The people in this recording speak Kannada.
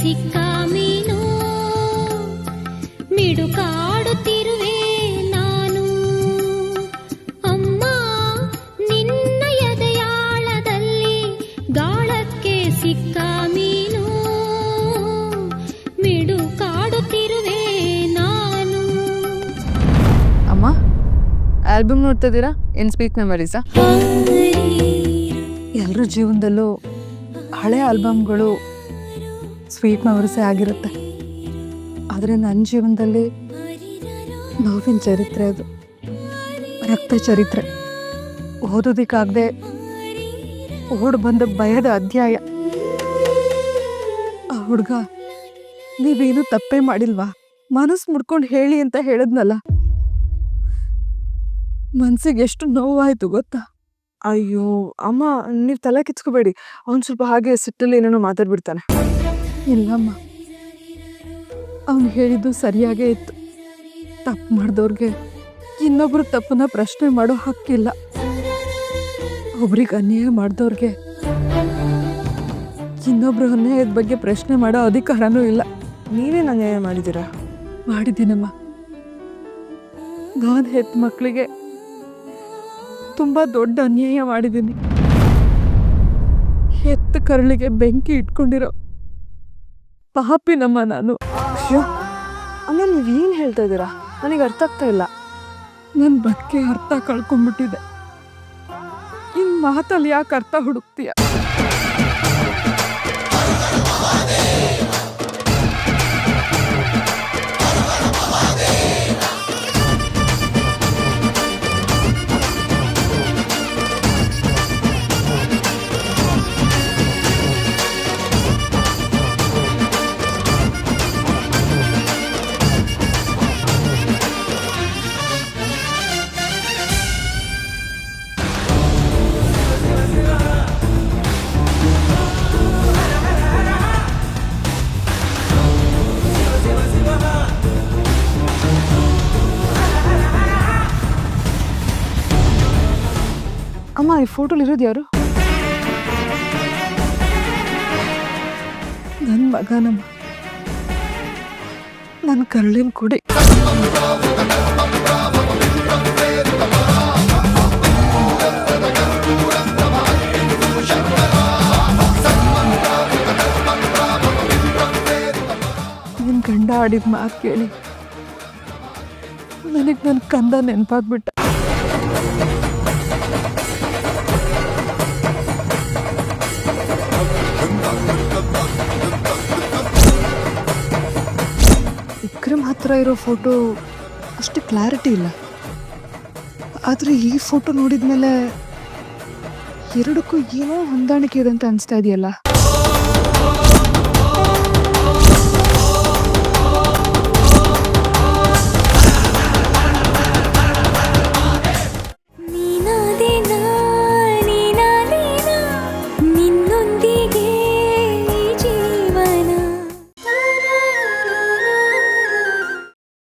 ಸಿಕ್ಕ ಮೀನು ಮಿಡುಕಾಡುತ್ತಿರುವೆ ನಾನು ಅಮ್ಮ ನಿನ್ನ ಎದೆಯಾಳದಲ್ಲಿ ಗಾಳಕ್ಕೆ ಸಿಕ್ಕ ಮೀನು ಮಿಡುಕಾಡುತ್ತಿರುವೆ ನಾನು. ಅಮ್ಮ, ಆಲ್ಬಮ್ ನೋಡ್ತಾ ಇದ್ದೀರಾ? ಏನು ಸ್ವೀಟ್ ಮೆಮರೀಸಾ? ಎಲ್ಲರ ಜೀವನದಲ್ಲೂ ಹಳೆ ಆಲ್ಬಮ್ಗಳು ಸ್ವೀಟ್ ಮೆಮರೀಸೇ ಆಗಿರುತ್ತೆ. ಆದರೆ ನನ್ನ ಜೀವನದಲ್ಲಿ ನೋವಿನ ಚರಿತ್ರೆ ಅದು, ರಕ್ತ ಚರಿತ್ರೆ. ಓದೋದಕ್ಕಾಗದೆ ಓಡ್ ಬಂದ ಭಯದ ಅಧ್ಯಾಯ. ಆ ಹುಡುಗ ನೀವೇನು ತಪ್ಪೇ ಮಾಡಿಲ್ವಾ, ಮನಸ್ಸು ಮುಡ್ಕೊಂಡು ಹೇಳಿ ಅಂತ ಹೇಳಿದ್ನಲ್ಲ, ಮನ್ಸಿಗೆ ಎಷ್ಟು ನೋವಾಯ್ತು ಗೊತ್ತಾ? ಅಯ್ಯೋ ಅಮ್ಮ, ನೀವು ತಲೆ ಕಿಚ್ಕೋಬೇಡಿ. ಅವ್ನು ಸ್ವಲ್ಪ ಹಾಗೆ ಸಿಟ್ಟಲ್ಲಿ ಏನೇನೋ ಮಾತಾಡ್ಬಿಡ್ತಾನೆ. ಇಲ್ಲಮ್ಮ, ಅವನು ಹೇಳಿದ್ದು ಸರಿಯಾಗೇ ಇತ್ತು. ತಪ್ಪು ಮಾಡಿದವ್ರಿಗೆ ಇನ್ನೊಬ್ರು ತಪ್ಪನ್ನ ಪ್ರಶ್ನೆ ಮಾಡೋ ಹಕ್ಕಿಲ್ಲ. ಒಬ್ರಿಗೆ ಅನ್ಯಾಯ ಮಾಡಿದವ್ರಿಗೆ ಇನ್ನೊಬ್ರು ಅನ್ಯಾಯದ ಬಗ್ಗೆ ಪ್ರಶ್ನೆ ಮಾಡೋ ಅಧಿಕಾರನೂ ಇಲ್ಲ. ನೀವೇನು ಅನ್ಯಾಯ ಮಾಡಿದ್ದೀರಾ? ಮಾಡಿದ್ದೀನಮ್ಮ. ನಾನು ಹೆತ್ತ ಮಕ್ಕಳಿಗೆ ತುಂಬ ದೊಡ್ಡ ಅನ್ಯಾಯ ಮಾಡಿದ್ದೀನಿ. ಹೆತ್ತ ಕರಳಿಗೆ ಬೆಂಕಿ ಇಟ್ಕೊಂಡಿರೋ ಪಾಪಿನಮ್ಮ ನಾನು. ಅಯ್ಯೋ ಅಮ್ಮ, ನೀವೇನು ಹೇಳ್ತಾ ಇದ್ದೀರಾ? ನನಗೆ ಅರ್ಥ ಆಗ್ತಾ ಇಲ್ಲ. ನನ್ನ ಬಗ್ಗೆ ಅರ್ಥ ಕಳ್ಕೊಂಡ್ಬಿಟ್ಟಿದೆ. ಇನ್ ಮಾತಲ್ಲಿ ಯಾಕೆ ಅರ್ಥ ಹುಡುಕ್ತೀಯ? ಅಮ್ಮ, ಈ ಫೋಟೋಲಿ ಇರೋದು ಯಾರು? ನನ್ನ ಮಗನಮ್ಮ, ನನ್ನ ಕರಳಿನ ಕುಡಿ. ನಿನ್ನ ಗಂಡ ಆಡಿದ ಮಾತು ಕೇಳಿ ನನಗೆ ನನ್ನ ಕಂದ ನೆನಪಾಗ್ಬಿಟ್ಟ. ವಿಕ್ರಮ್ ಹತ್ರ ಇರೋ ಫೋಟೋ ಅಷ್ಟು ಕ್ಲಾರಿಟಿ ಇಲ್ಲ. ಆದರೆ ಈ ಫೋಟೋ ನೋಡಿದ್ಮೇಲೆ ಎರಡಕ್ಕೂ ಏನೋ ಹೊಂದಾಣಿಕೆ ಇದೆ ಅಂತ ಅನಿಸ್ತಾ ಇದೆಯಲ್ಲ.